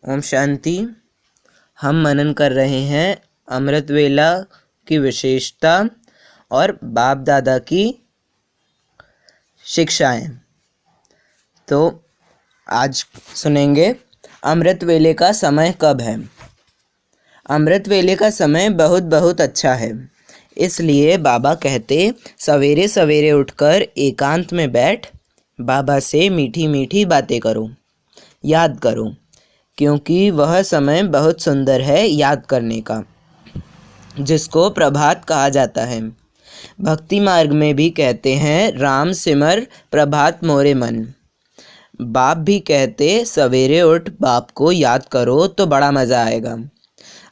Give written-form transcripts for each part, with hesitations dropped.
ओम शांति। हम मनन कर रहे हैं अमृत वेला की विशेषता और बाप दादा की शिक्षाएं। तो आज सुनेंगे अमृत वेले का समय कब है। अमृत वेले का समय बहुत बहुत अच्छा है, इसलिए बाबा कहते सवेरे सवेरे उठकर एकांत में बैठ बाबा से मीठी मीठी बातें करो, याद करो, क्योंकि वह समय बहुत सुंदर है याद करने का, जिसको प्रभात कहा जाता है। भक्ति मार्ग में भी कहते हैं राम सिमर प्रभात मोरे मन। बाप भी कहते सवेरे उठ बाप को याद करो तो बड़ा मज़ा आएगा।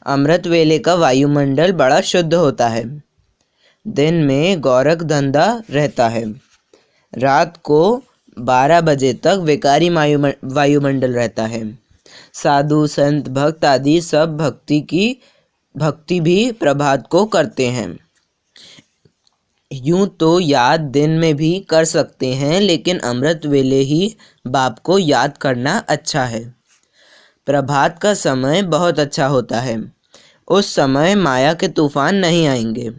अमृत वेले का वायुमंडल बड़ा शुद्ध होता है। दिन में गौरख धंधा रहता है, रात को 12 बजे तक विकारी वायुमंडल रहता है। साधु संत भक्त आदि सब भक्ति भी प्रभात को करते हैं। यूं तो याद दिन में भी कर सकते हैं, लेकिन अमृत वेले ही बाप को याद करना अच्छा है। प्रभात का समय बहुत अच्छा होता है। उस समय माया के तूफान नहीं आएंगे।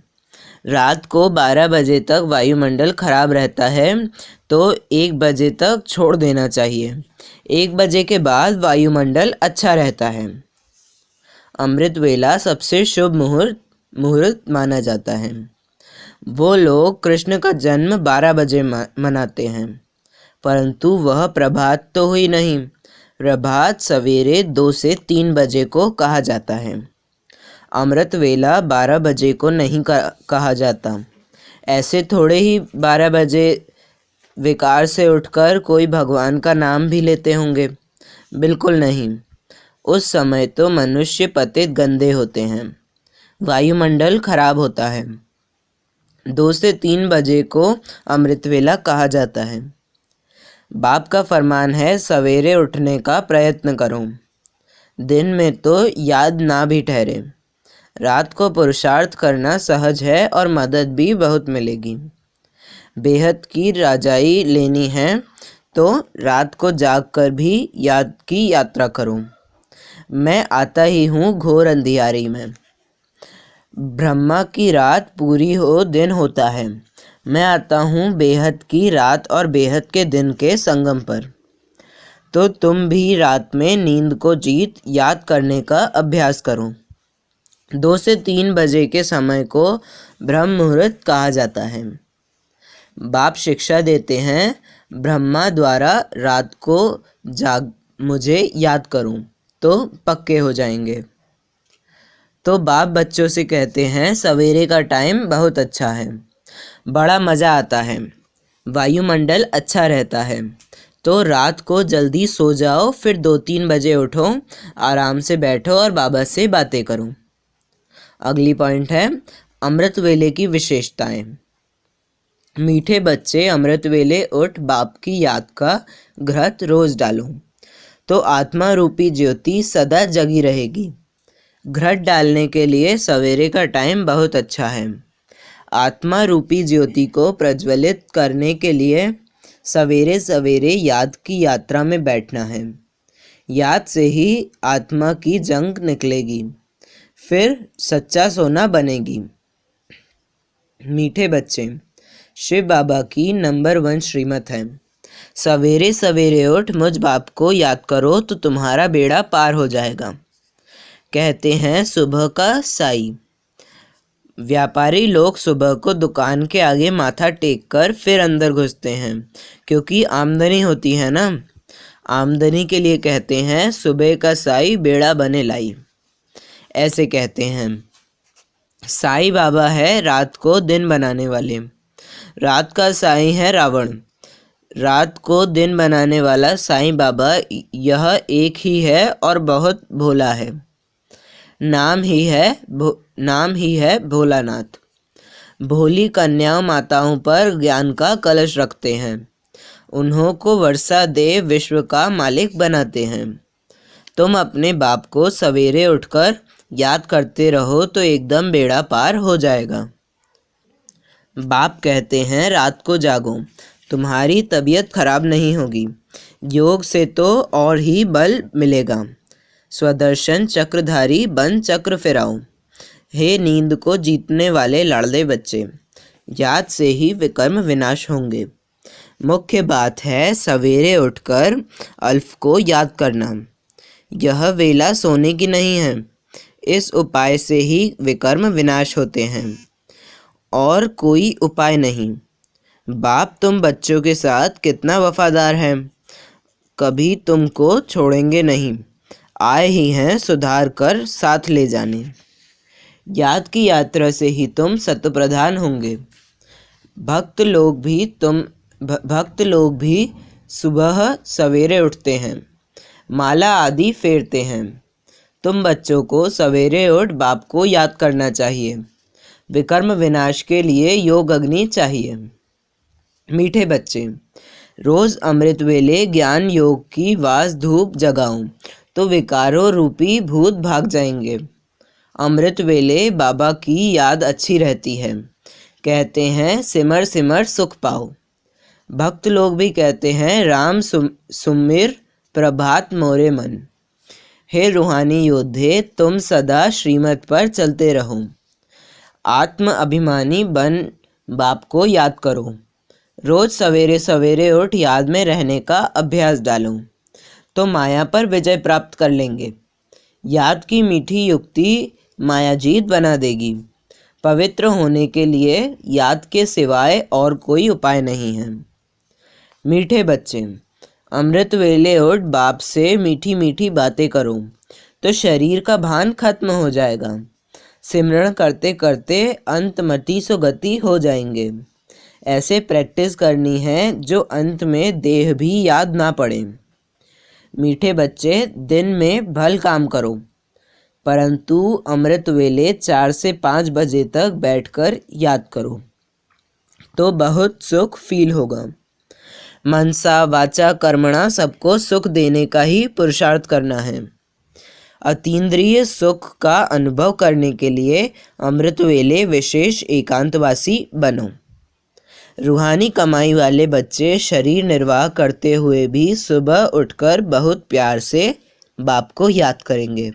रात को 12 बजे तक वायुमंडल खराब रहता है, तो 1 बजे तक छोड़ देना चाहिए। 1 बजे के बाद वायुमंडल अच्छा रहता है। अमृत वेला सबसे शुभ मुहूर्त माना जाता है। वो लोग कृष्ण का जन्म 12 बजे मनाते हैं, परंतु वह प्रभात तो हुई नहीं। प्रभात सवेरे 2 से 3 बजे को कहा जाता है। अमृत वेला 12 बजे को नहीं कहा जाता। ऐसे थोड़े ही 12 बजे विकार से उठकर कोई भगवान का नाम भी लेते होंगे? बिल्कुल नहीं। उस समय तो मनुष्य पतित गंदे होते हैं, वायुमंडल खराब होता है। 2 से 3 बजे को अमृत वेला कहा जाता है। बाप का फरमान है सवेरे उठने का प्रयत्न करो। दिन में तो याद ना भी ठहरे। रात को पुरुषार्थ करना सहज है और मदद भी बहुत मिलेगी। बेहद की राजाई लेनी है तो रात को जागकर भी याद की यात्रा करो। मैं आता ही हूँ घोर अंधियारी में। ब्रह्मा की रात पूरी हो दिन होता है। मैं आता हूँ बेहद की रात और बेहद के दिन के संगम पर। तो तुम भी रात में नींद को जीत याद करने का अभ्यास करो। 2 से 3 बजे के समय को ब्रह्म मुहूर्त कहा जाता है। बाप शिक्षा देते हैं ब्रह्मा द्वारा रात को मुझे याद करूं तो पक्के हो जाएंगे। तो बाप बच्चों से कहते हैं सवेरे का टाइम बहुत अच्छा है, बड़ा मज़ा आता है, वायुमंडल अच्छा रहता है। तो रात को जल्दी सो जाओ, फिर 2-3 बजे उठो, आराम से बैठो और बाबा से बातें करो। अगली पॉइंट है अमृत वेले की विशेषताएं। मीठे बच्चे अमृत वेले उठ बाप की याद का घृत रोज डालो, तो आत्मा रूपी ज्योति सदा जगी रहेगी। घृत डालने के लिए सवेरे का टाइम बहुत अच्छा है। आत्मा रूपी ज्योति को प्रज्वलित करने के लिए सवेरे सवेरे याद की यात्रा में बैठना है। याद से ही आत्मा की जंग निकलेगी, फिर सच्चा सोना बनेगी। मीठे बच्चे शिव बाबा की नंबर 1 श्रीमत है। सवेरे सवेरे उठ मुझ बाप को याद करो तो तुम्हारा बेड़ा पार हो जाएगा। कहते हैं सुबह का साई। व्यापारी लोग सुबह को दुकान के आगे माथा टेक कर फिर अंदर घुसते हैं, क्योंकि आमदनी होती है ना। आमदनी के लिए कहते हैं सुबह का साई बेड़ा बने लाई। ऐसे कहते हैं। साईं बाबा है रात को दिन बनाने वाले। रात का साईं है रावण। रात को दिन बनाने वाला साईं बाबा यह एक ही है और बहुत भोला है। नाम ही है भोलानाथ। भोली कन्याओं माताओं पर ज्ञान का कलश रखते हैं। उन्हों को वर्षा देव विश्व का मालिक बनाते हैं। तुम अपने बाप को सवेरे उठकर याद करते रहो तो एकदम बेड़ा पार हो जाएगा। बाप कहते हैं रात को जागो, तुम्हारी तबीयत खराब नहीं होगी। योग से तो और ही बल मिलेगा। स्वदर्शन चक्रधारी बन चक्र फिराओ। हे नींद को जीतने वाले लाडले बच्चे, याद से ही विकर्म विनाश होंगे। मुख्य बात है सवेरे उठकर अल्फ को याद करना। यह वेला सोने की नहीं है। इस उपाय से ही विकर्म विनाश होते हैं, और कोई उपाय नहीं। बाप तुम बच्चों के साथ कितना वफादार है, कभी तुमको छोड़ेंगे नहीं। आए ही हैं सुधार कर साथ ले जाने। याद की यात्रा से ही तुम सत्प्रधान होंगे। भक्त लोग भी सुबह सवेरे उठते हैं, माला आदि फेरते हैं। तुम बच्चों को सवेरे उठ बाप को याद करना चाहिए। विकर्म विनाश के लिए योग अग्नि चाहिए। मीठे बच्चे, रोज अमृत वेले ज्ञान योग की वास धूप जगाओ तो विकारों रूपी भूत भाग जाएंगे। अमृत वेले बाबा की याद अच्छी रहती है। कहते हैं सिमर सिमर सुख पाओ। भक्त लोग भी कहते हैं राम सुमिर प्रभात मोरे मन। हे रूहानी योद्धे, तुम सदा श्रीमत पर चलते रहो। आत्म अभिमानी बन बाप को याद करो। रोज सवेरे सवेरे उठ याद में रहने का अभ्यास डालो तो माया पर विजय प्राप्त कर लेंगे। याद की मीठी युक्ति माया जीत बना देगी। पवित्र होने के लिए याद के सिवाय और कोई उपाय नहीं है। मीठे बच्चे, अमृत वेले उठ बाप से मीठी मीठी बातें करो तो शरीर का भान खत्म हो जाएगा। सिमरण करते करते अंतमति सो गति हो जाएंगे। ऐसे प्रैक्टिस करनी है जो अंत में देह भी याद ना पड़े। मीठे बच्चे, दिन में भल काम करो, परंतु अमृत वेले 4 से 5 बजे तक बैठकर याद करो तो बहुत सुख फील होगा। मनसा वाचा कर्मणा सबको सुख देने का ही पुरुषार्थ करना है। अतीन्द्रिय सुख का अनुभव करने के लिए अमृत वेले विशेष एकांतवासी बनो। रूहानी कमाई वाले बच्चे शरीर निर्वाह करते हुए भी सुबह उठकर बहुत प्यार से बाप को याद करेंगे।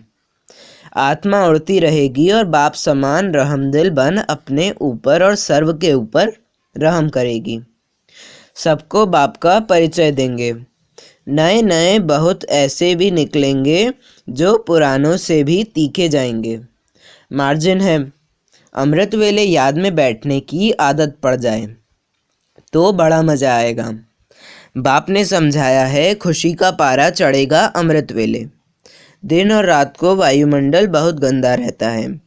आत्मा उड़ती रहेगी और बाप समान रहमदिल बन अपने ऊपर और सर्व के ऊपर रहम करेगी। सबको बाप का परिचय देंगे। नए नए बहुत ऐसे भी निकलेंगे जो पुरानों से भी तीखे जाएंगे। मार्जिन है, अमृत वेले याद में बैठने की आदत पड़ जाए तो बड़ा मज़ा आएगा। बाप ने समझाया है खुशी का पारा चढ़ेगा अमृत वेले। दिन और रात को वायुमंडल बहुत गंदा रहता है,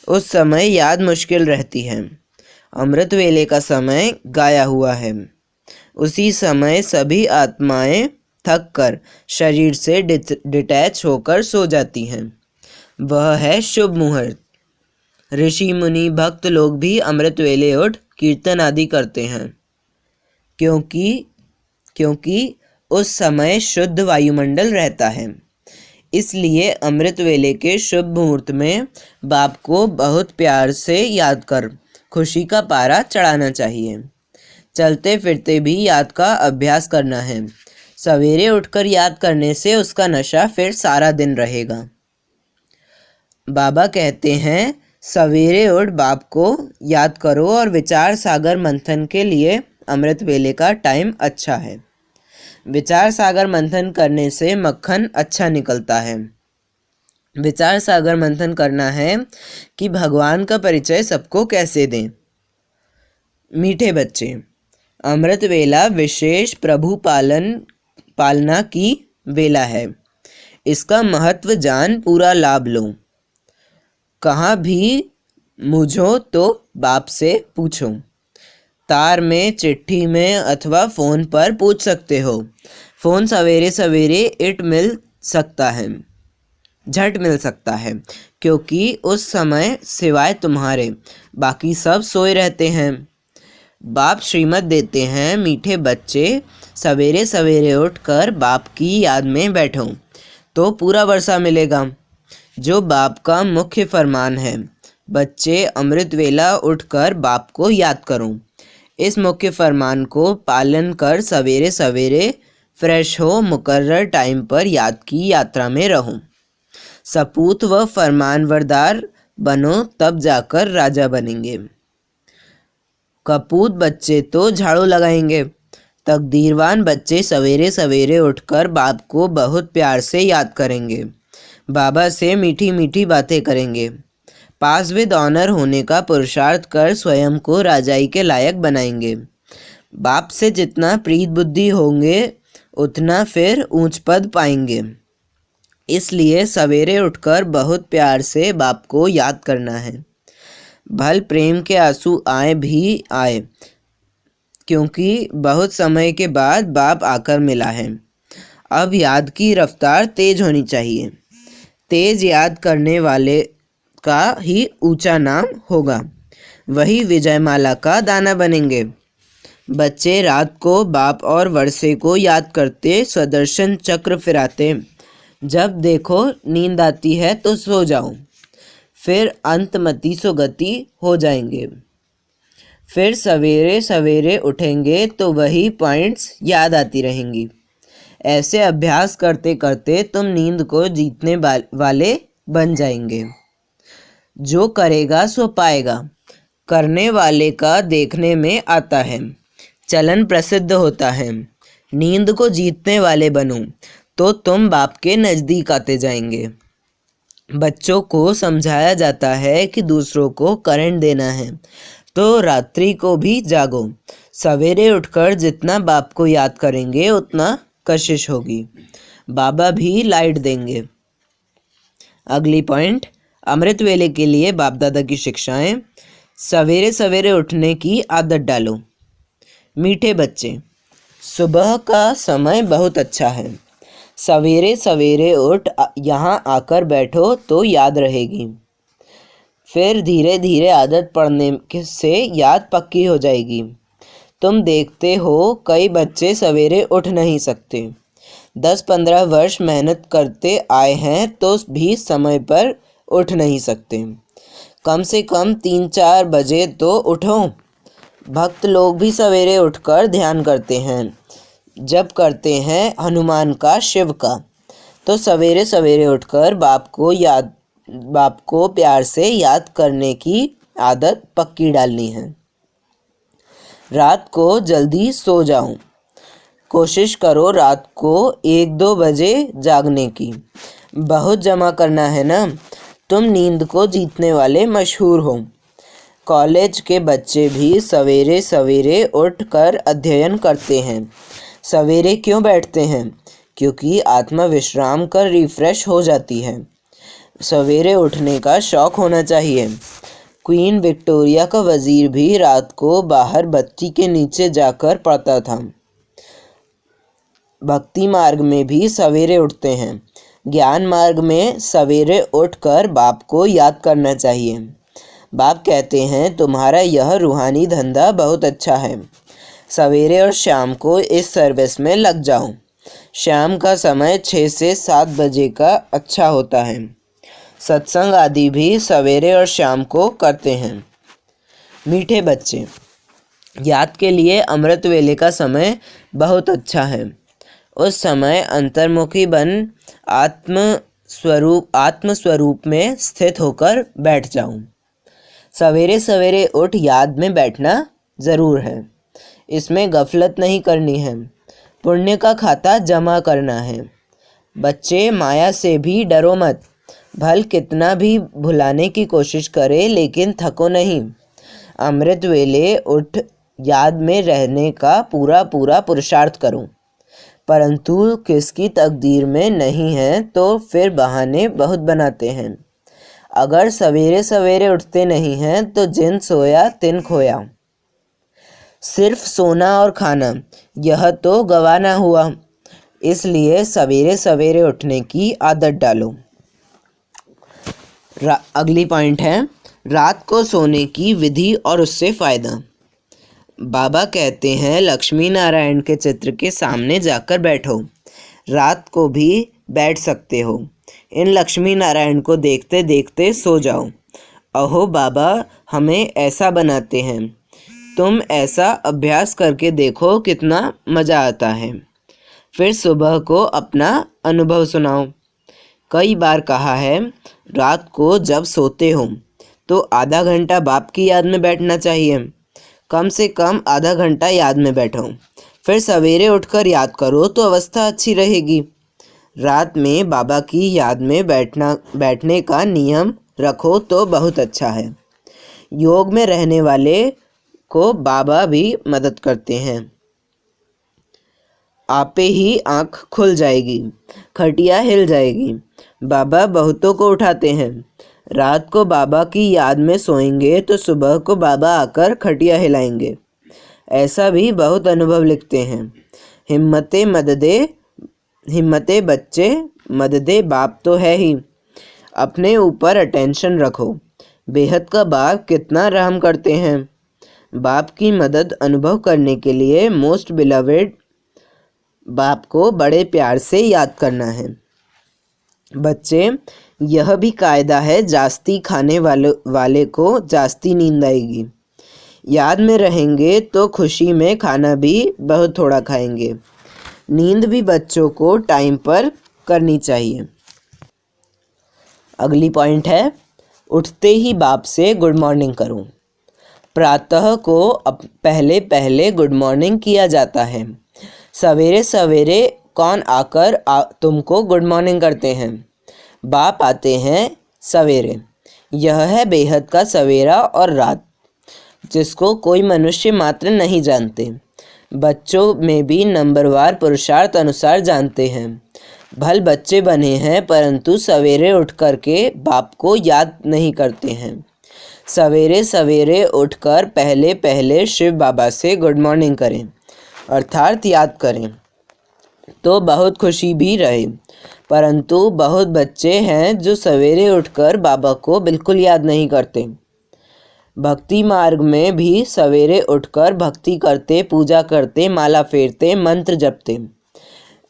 उस समय याद मुश्किल रहती है। अमृत वेले का समय गाया हुआ है। उसी समय सभी आत्माएं थक कर शरीर से डिटैच होकर सो जाती हैं। वह है शुभ मुहूर्त। ऋषि मुनि भक्त लोग भी अमृत वेले उठ कीर्तन आदि करते हैं, क्योंकि उस समय शुद्ध वायुमंडल रहता है। इसलिए अमृत वेले के शुभ मुहूर्त में बाप को बहुत प्यार से याद कर खुशी का पारा चढ़ाना चाहिए। चलते फिरते भी याद का अभ्यास करना है। सवेरे उठकर याद करने से उसका नशा फिर सारा दिन रहेगा। बाबा कहते हैं सवेरे उठ बाप को याद करो और विचार सागर मंथन के लिए अमृत वेले का टाइम अच्छा है। विचार सागर मंथन करने से मक्खन अच्छा निकलता है। विचार सागर मंथन करना है कि भगवान का परिचय सबको कैसे दें। मीठे बच्चे, अमृत वेला विशेष प्रभु पालना की वेला है। इसका महत्व जान पूरा लाभ लो। कहाँ भी मुझो तो बाप से पूछो। तार में, चिट्ठी में अथवा फ़ोन पर पूछ सकते हो। फ़ोन सवेरे सवेरे झट मिल सकता है क्योंकि उस समय सिवाय तुम्हारे बाकी सब सोए रहते हैं। बाप श्रीमत देते हैं मीठे बच्चे, सवेरे सवेरे उठकर बाप की याद में बैठो तो पूरा वर्षा मिलेगा, जो बाप का मुख्य फरमान है। बच्चे, अमृत वेला उठकर बाप को याद करो। इस मुख्य फरमान को पालन कर सवेरे सवेरे फ्रेश हो, मुकर्रर टाइम पर याद की यात्रा में रहो। सपूत व फरमानबरदार बनो, तब जाकर राजा बनेंगे। कपूत बच्चे तो झाड़ू लगाएंगे। तकदीरवान बच्चे सवेरे सवेरे उठकर बाप को बहुत प्यार से याद करेंगे। बाबा से मीठी मीठी बातें करेंगे। पास विद ऑनर होने का पुरुषार्थ कर स्वयं को राजाई के लायक बनाएंगे। बाप से जितना प्रीत बुद्धि होंगे उतना फिर ऊंच पद पाएंगे। इसलिए सवेरे उठकर बहुत प्यार से बाप को याद करना है। भल प्रेम के आंसू आए भी आए, क्योंकि बहुत समय के बाद बाप आकर मिला है। अब याद की रफ्तार तेज होनी चाहिए। तेज याद करने वाले का ही ऊंचा नाम होगा, वही विजयमाला का दाना बनेंगे। बच्चे रात को बाप और वर्षे को याद करते सुदर्शन चक्र फिराते। जब देखो नींद आती है तो सो जाओ, फिर अंतमति सो गति हो जाएंगे। फिर सवेरे सवेरे उठेंगे तो वही पॉइंट्स याद आती रहेंगी। ऐसे अभ्यास करते करते तुम नींद को जीतने वाले बन जाएंगे। जो करेगा सो पाएगा, करने वाले का देखने में आता है, चलन प्रसिद्ध होता है। नींद को जीतने वाले बनो तो तुम बाप के नज़दीक आते जाएंगे। बच्चों को समझाया जाता है कि दूसरों को करंट देना है तो रात्रि को भी जागो। सवेरे उठकर जितना बाप को याद करेंगे उतना कशिश होगी। बाबा भी लाइट देंगे। अगली पॉइंट, अमृत वेले के लिए बाप दादा की शिक्षाएं। सवेरे सवेरे उठने की आदत डालो। मीठे बच्चे, सुबह का समय बहुत अच्छा है। सवेरे सवेरे उठ यहाँ आकर बैठो तो याद रहेगी। फिर धीरे धीरे आदत पड़ने से याद पक्की हो जाएगी। तुम देखते हो कई बच्चे सवेरे उठ नहीं सकते। 10-15 वर्ष मेहनत करते आए हैं तो भी समय पर उठ नहीं सकते। कम से कम 3-4 बजे तो उठो। भक्त लोग भी सवेरे उठकर ध्यान करते हैं। जब करते हैं हनुमान का, शिव का, तो सवेरे सवेरे उठकर बाप को प्यार से याद करने की आदत पक्की डालनी है। रात को जल्दी सो जाओ। कोशिश करो रात को 1-2 बजे जागने की। बहुत जमा करना है ना, तुम नींद को जीतने वाले मशहूर हो। कॉलेज के बच्चे भी सवेरे सवेरे उठकर अध्ययन करते हैं। सवेरे क्यों बैठते हैं? क्योंकि आत्मा विश्राम कर रिफ्रेश हो जाती है। सवेरे उठने का शौक होना चाहिए। क्वीन विक्टोरिया का वजीर भी रात को बाहर बत्ती के नीचे जाकर पढ़ता था। भक्ति मार्ग में भी सवेरे उठते हैं। ज्ञान मार्ग में सवेरे उठकर बाप को याद करना चाहिए। बाप कहते हैं तुम्हारा यह रूहानी धंधा बहुत अच्छा है। सवेरे और शाम को इस सर्विस में लग जाओ। शाम का समय 6 से 7 बजे का अच्छा होता है। सत्संग आदि भी सवेरे और शाम को करते हैं। मीठे बच्चे, याद के लिए अमृत वेले का समय बहुत अच्छा है। उस समय अंतर्मुखी बन आत्म स्वरूप में स्थित होकर बैठ जाऊं। सवेरे सवेरे उठ याद में बैठना ज़रूर है। इसमें गफलत नहीं करनी है। पुण्य का खाता जमा करना है। बच्चे, माया से भी डरो मत। भल कितना भी भुलाने की कोशिश करे लेकिन थको नहीं। अमृत वेले उठ याद में रहने का पूरा पुरुषार्थ करो। परंतु किसकी तकदीर में नहीं है तो फिर बहाने बहुत बनाते हैं। अगर सवेरे सवेरे उठते नहीं हैं तो जिन सोया तिन खोया। सिर्फ सोना और खाना, यह तो गवाना हुआ। इसलिए सवेरे सवेरे उठने की आदत डालो। अगली पॉइंट है रात को सोने की विधि और उससे फ़ायदा। बाबा कहते हैं लक्ष्मी नारायण के चित्र के सामने जाकर बैठो। रात को भी बैठ सकते हो। इन लक्ष्मी नारायण को देखते देखते सो जाओ। अहो बाबा हमें ऐसा बनाते हैं। तुम ऐसा अभ्यास करके देखो कितना मज़ा आता है। फिर सुबह को अपना अनुभव सुनाओ। कई बार कहा है, रात को जब सोते हो तो आधा घंटा बाप की याद में बैठना चाहिए। कम से कम आधा घंटा याद में बैठो, फिर सवेरे उठकर याद करो तो अवस्था अच्छी रहेगी। रात में बाबा की याद में बैठने का नियम रखो तो बहुत अच्छा है। योग में रहने वाले को बाबा भी मदद करते हैं। आपे ही आँख खुल जाएगी, खटिया हिल जाएगी। बाबा बहुतों को उठाते हैं। रात को बाबा की याद में सोएंगे तो सुबह को बाबा आकर खटिया हिलाएंगे। ऐसा भी बहुत अनुभव लिखते हैं। हिम्मते बच्चे, मददे बाप तो है ही। अपने ऊपर अटेंशन रखो। बेहद का बाप कितना रहम करते हैं। बाप की मदद अनुभव करने के लिए मोस्ट बिलवेड बाप को बड़े प्यार से याद करना है। बच्चे, यह भी कायदा है, जास्ती खाने वाले को जास्ती नींद आएगी। याद में रहेंगे तो खुशी में खाना भी बहुत थोड़ा खाएंगे। नींद भी बच्चों को टाइम पर करनी चाहिए। अगली पॉइंट है, उठते ही बाप से गुड मॉर्निंग करो। प्रातः को पहले गुड मॉर्निंग किया जाता है। सवेरे सवेरे कौन आकर तुमको गुड मॉर्निंग करते हैं? बाप आते हैं सवेरे। यह है बेहद का सवेरा और रात, जिसको कोई मनुष्य मात्र नहीं जानते। बच्चों में भी नंबरवार पुरुषार्थ अनुसार जानते हैं। भल बच्चे बने हैं परंतु सवेरे उठ कर के बाप को याद नहीं करते हैं। सवेरे सवेरे उठकर पहले शिव बाबा से गुड मॉर्निंग करें, अर्थात याद करें, तो बहुत खुशी भी रहे। परंतु बहुत बच्चे हैं जो सवेरे उठकर बाबा को बिल्कुल याद नहीं करते। भक्ति मार्ग में भी सवेरे उठकर भक्ति करते, पूजा करते, माला फेरते, मंत्र जपते।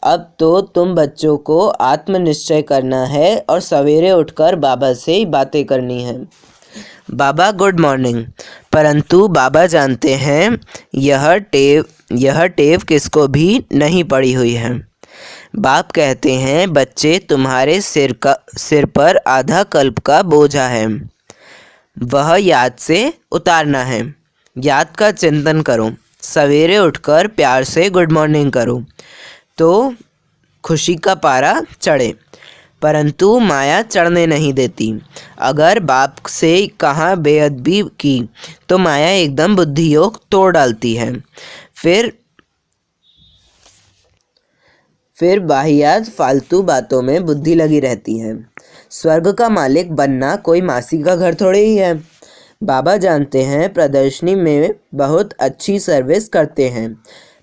अब तो तुम बच्चों को आत्मनिश्चय करना है और सवेरे उठकर बाबा से बातें करनी है। बाबा गुड मॉर्निंग, परंतु बाबा जानते हैं यह टेव किसको भी नहीं पड़ी हुई है। बाप कहते हैं, बच्चे, तुम्हारे सिर पर आधा कल्प का बोझा है, वह याद से उतारना है। याद का चिंतन करो। सवेरे उठकर प्यार से गुड मॉर्निंग करो तो खुशी का पारा चढ़े, परंतु माया चढ़ने नहीं देती। अगर बाप से कहाँ बेअदबी की तो माया एकदम बुद्धि योग तोड़ डालती है। फिर वाहियात फालतू बातों में बुद्धि लगी रहती है। स्वर्ग का मालिक बनना कोई मासी का घर थोड़े ही है। बाबा जानते हैं प्रदर्शनी में बहुत अच्छी सर्विस करते हैं,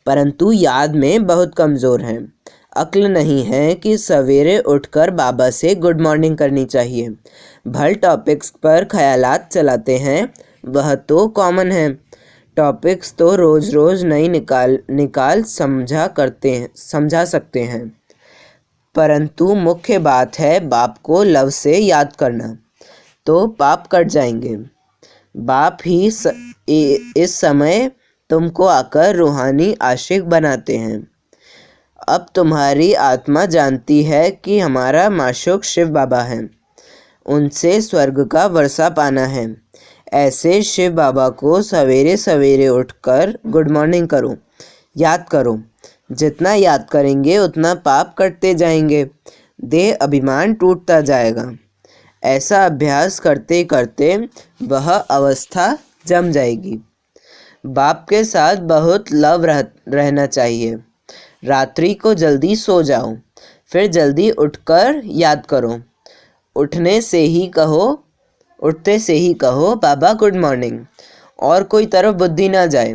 परंतु याद में बहुत कमज़ोर हैं। अक्ल नहीं है कि सवेरे उठकर बाबा से गुड मॉर्निंग करनी चाहिए। भल टॉपिक्स पर ख्यालात चलाते हैं, वह तो कॉमन है। टॉपिक्स तो रोज़ नई निकाल समझा सकते हैं, परंतु मुख्य बात है बाप को लव से याद करना, तो पाप कट जाएंगे। बाप ही इस समय तुमको आकर रूहानी आशिक बनाते हैं। अब तुम्हारी आत्मा जानती है कि हमारा माशूक शिव बाबा है, उनसे स्वर्ग का वर्षा पाना है। ऐसे शिव बाबा को सवेरे सवेरे उठकर गुड मॉर्निंग करो, याद करो। जितना याद करेंगे उतना पाप कटते जाएंगे, देह अभिमान टूटता जाएगा। ऐसा अभ्यास करते करते वह अवस्था जम जाएगी। बाप के साथ बहुत लव रहना चाहिए। रात्रि को जल्दी सो जाओ, फिर जल्दी उठकर याद करो। उठते से ही कहो बाबा गुड मॉर्निंग, और कोई तरफ बुद्धि ना जाए।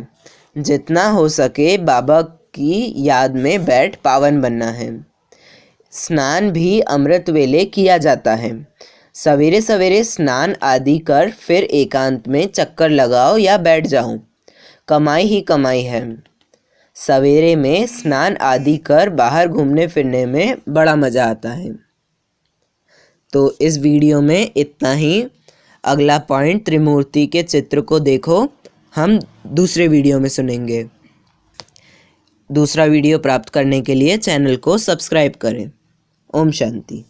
जितना हो सके बाबा की याद में बैठ पावन बनना है। स्नान भी अमृत वेले किया जाता है। सवेरे सवेरे स्नान आदि कर फिर एकांत में चक्कर लगाओ या बैठ जाओ, कमाई ही कमाई है। सवेरे में स्नान आदि कर बाहर घूमने फिरने में बड़ा मज़ा आता है। तो इस वीडियो में इतना ही। अगला पॉइंट त्रिमूर्ति के चित्र को देखो, हम दूसरे वीडियो में सुनेंगे। दूसरा वीडियो प्राप्त करने के लिए चैनल को सब्सक्राइब करें। ओम शांति।